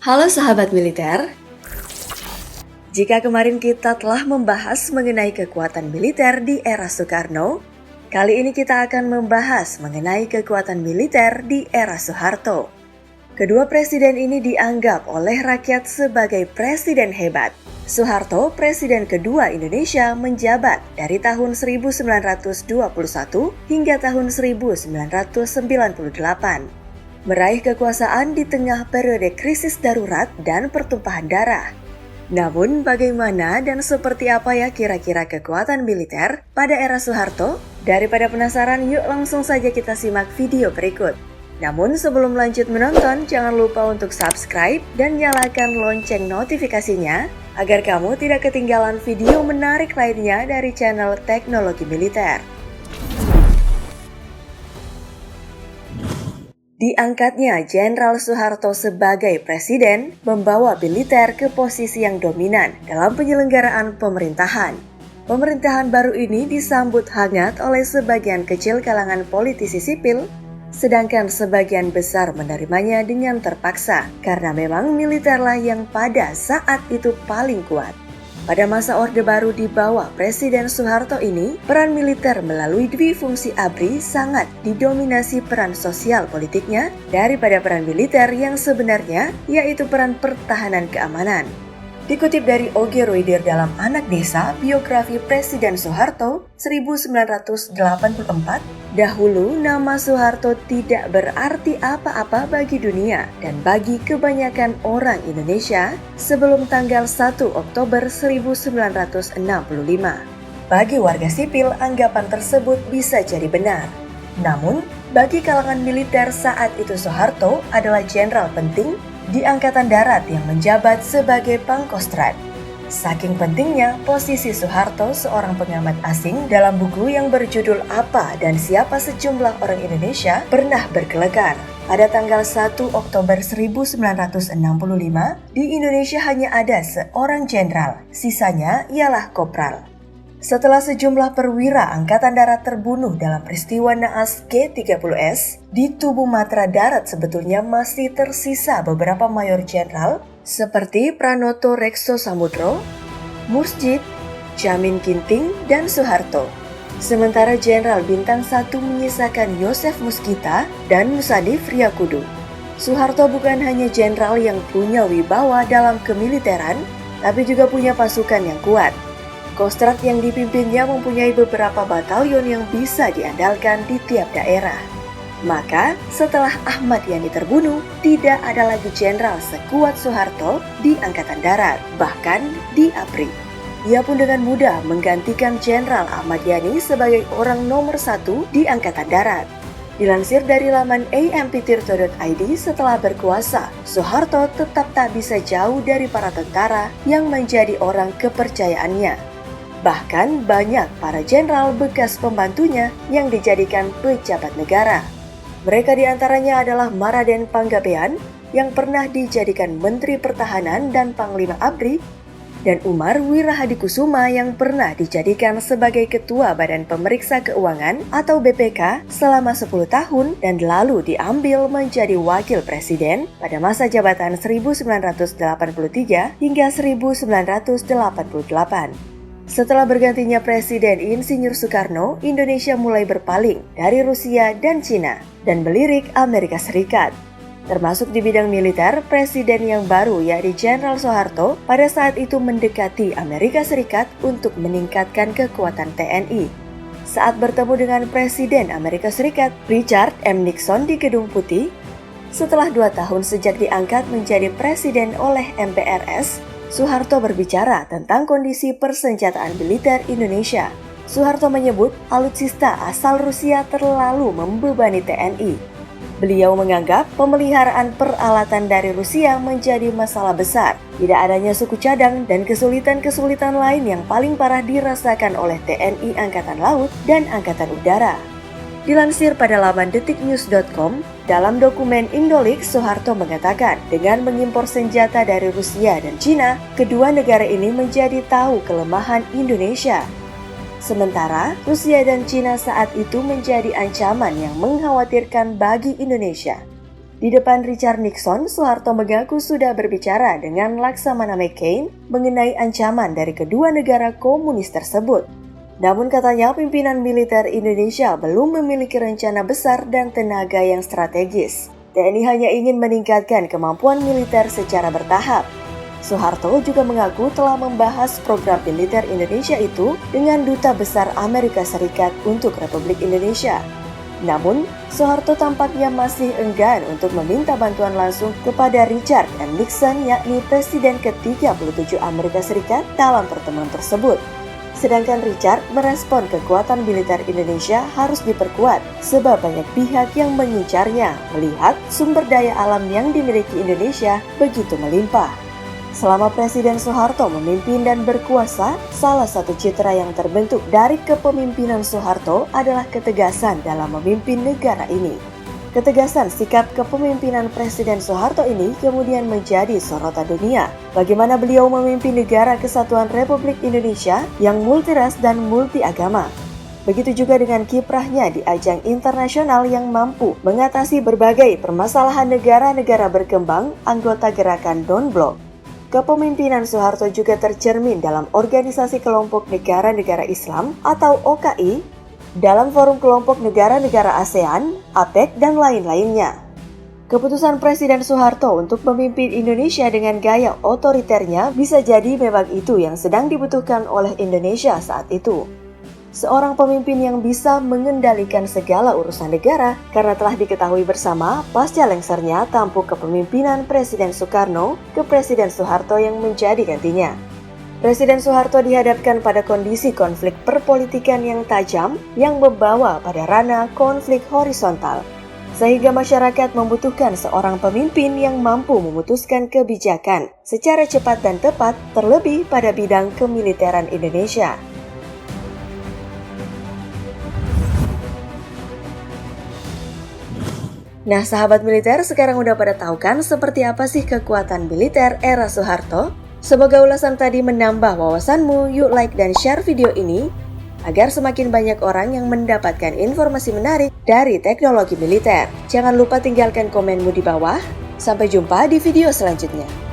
Halo sahabat militer, jika kemarin kita telah membahas mengenai kekuatan militer di era Soekarno, kali ini kita akan membahas mengenai kekuatan militer di era Soeharto. Kedua presiden ini dianggap oleh rakyat sebagai presiden hebat. Soeharto, presiden kedua Indonesia, menjabat dari tahun 1921 hingga tahun 1998. Meraih kekuasaan di tengah periode krisis darurat dan pertumpahan darah. Namun bagaimana dan seperti apa ya kira-kira kekuatan militer pada era Soeharto? Daripada penasaran, yuk langsung saja kita simak video berikut. Namun sebelum lanjut menonton, jangan lupa untuk subscribe dan nyalakan lonceng notifikasinya agar kamu tidak ketinggalan video menarik lainnya dari channel Teknologi Militer. Diangkatnya Jenderal Soeharto sebagai presiden membawa militer ke posisi yang dominan dalam penyelenggaraan pemerintahan. Pemerintahan baru ini disambut hangat oleh sebagian kecil kalangan politisi sipil, sedangkan sebagian besar menerimanya dengan terpaksa karena memang militerlah yang pada saat itu paling kuat. Pada masa Orde Baru di bawah Presiden Soeharto ini, peran militer melalui Dwifungsi ABRI sangat didominasi peran sosial politiknya daripada peran militer yang sebenarnya yaitu peran pertahanan keamanan. Dikutip dari Oge Roidir dalam Anak Desa, biografi Presiden Soeharto 1984, dahulu nama Soeharto tidak berarti apa-apa bagi dunia dan bagi kebanyakan orang Indonesia sebelum tanggal 1 Oktober 1965. Bagi warga sipil, anggapan tersebut bisa jadi benar. Namun, bagi kalangan militer saat itu Soeharto adalah jenderal penting di Angkatan Darat yang menjabat sebagai Pangkostrat. Saking pentingnya posisi Soeharto, seorang pengamat asing dalam buku yang berjudul Apa dan Siapa Sejumlah Orang Indonesia pernah berkelakar. Pada tanggal 1 Oktober 1965, di Indonesia hanya ada seorang jenderal, sisanya ialah kopral. Setelah sejumlah perwira Angkatan Darat terbunuh dalam peristiwa naas G30S, di tubuh Matra Darat sebetulnya masih tersisa beberapa mayor jenderal seperti Pranoto Rekso Samudro, Musjid, Jamin Ginting, dan Soeharto. Sementara Jenderal Bintang 1 menyisakan Yosef Muskita dan Musadif Riyakudu. Soeharto bukan hanya jenderal yang punya wibawa dalam kemiliteran, tapi juga punya pasukan yang kuat. Kostrat yang dipimpinnya mempunyai beberapa batalion yang bisa diandalkan di tiap daerah. Maka, setelah Ahmad Yani terbunuh, tidak ada lagi jenderal sekuat Soeharto di Angkatan Darat, bahkan di ABRI. Ia pun dengan mudah menggantikan Jenderal Ahmad Yani sebagai orang nomor 1 di Angkatan Darat. Dilansir dari laman amptirto.id, setelah berkuasa, Soeharto tetap tak bisa jauh dari para tentara yang menjadi orang kepercayaannya. Bahkan banyak para jenderal bekas pembantunya yang dijadikan pejabat negara. Mereka diantaranya adalah Maraden Panggabean yang pernah dijadikan Menteri Pertahanan dan Panglima ABRI, dan Umar Wirahadikusuma yang pernah dijadikan sebagai Ketua Badan Pemeriksa Keuangan atau BPK selama 10 tahun dan lalu diambil menjadi Wakil Presiden pada masa jabatan 1983 hingga 1988. Setelah bergantinya Presiden Insinyur Soekarno, Indonesia mulai berpaling dari Rusia dan Cina dan melirik Amerika Serikat. Termasuk di bidang militer, Presiden yang baru yakni Jenderal Soeharto pada saat itu mendekati Amerika Serikat untuk meningkatkan kekuatan TNI. Saat bertemu dengan Presiden Amerika Serikat, Richard M. Nixon di Gedung Putih, setelah 2 tahun sejak diangkat menjadi Presiden oleh MPRS, Soeharto berbicara tentang kondisi persenjataan militer Indonesia. Soeharto menyebut alutsista asal Rusia terlalu membebani TNI. Beliau menganggap pemeliharaan peralatan dari Rusia menjadi masalah besar. Tidak adanya suku cadang dan kesulitan-kesulitan lain yang paling parah dirasakan oleh TNI Angkatan Laut dan Angkatan Udara. Dilansir pada laman detiknews.com, dalam dokumen Indolix, Soeharto mengatakan dengan mengimpor senjata dari Rusia dan Cina, kedua negara ini menjadi tahu kelemahan Indonesia. Sementara Rusia dan Cina saat itu menjadi ancaman yang mengkhawatirkan bagi Indonesia. Di depan Richard Nixon, Soeharto mengaku sudah berbicara dengan Laksamana McCain mengenai ancaman dari kedua negara komunis tersebut. Namun katanya pimpinan militer Indonesia belum memiliki rencana besar dan tenaga yang strategis. TNI hanya ingin meningkatkan kemampuan militer secara bertahap. Soeharto juga mengaku telah membahas program militer Indonesia itu dengan Duta Besar Amerika Serikat untuk Republik Indonesia. Namun, Soeharto tampaknya masih enggan untuk meminta bantuan langsung kepada Richard dan Nixon, yakni Presiden ke-37 Amerika Serikat dalam pertemuan tersebut. Sedangkan Richard merespon kekuatan militer Indonesia harus diperkuat sebab banyak pihak yang mengincarnya melihat sumber daya alam yang dimiliki Indonesia begitu melimpah. Selama Presiden Soeharto memimpin dan berkuasa, salah satu citra yang terbentuk dari kepemimpinan Soeharto adalah ketegasan dalam memimpin negara ini. Ketegasan sikap kepemimpinan Presiden Soeharto ini kemudian menjadi sorotan dunia. Bagaimana beliau memimpin negara kesatuan Republik Indonesia yang multiras dan multiagama. Begitu juga dengan kiprahnya di ajang internasional yang mampu mengatasi berbagai permasalahan negara-negara berkembang anggota gerakan non-blok. Kepemimpinan Soeharto juga tercermin dalam Organisasi Kelompok Negara-Negara Islam atau OKI, dalam forum kelompok negara-negara ASEAN, APEC, dan lain-lainnya. Keputusan Presiden Soeharto untuk memimpin Indonesia dengan gaya otoriternya bisa jadi memang itu yang sedang dibutuhkan oleh Indonesia saat itu. Seorang pemimpin yang bisa mengendalikan segala urusan negara karena telah diketahui bersama pasca lengsernya tampuk kepemimpinan Presiden Soekarno ke Presiden Soeharto yang menjadi gantinya. Presiden Soeharto dihadapkan pada kondisi konflik perpolitikan yang tajam yang membawa pada ranah konflik horizontal. Sehingga masyarakat membutuhkan seorang pemimpin yang mampu memutuskan kebijakan secara cepat dan tepat, terlebih pada bidang kemiliteran Indonesia. Nah, sahabat militer, sekarang udah pada tahu kan seperti apa sih kekuatan militer era Soeharto? Semoga ulasan tadi menambah wawasanmu. Yuk like dan share video ini agar semakin banyak orang yang mendapatkan informasi menarik dari teknologi militer. Jangan lupa tinggalkan komenmu di bawah. Sampai jumpa di video selanjutnya.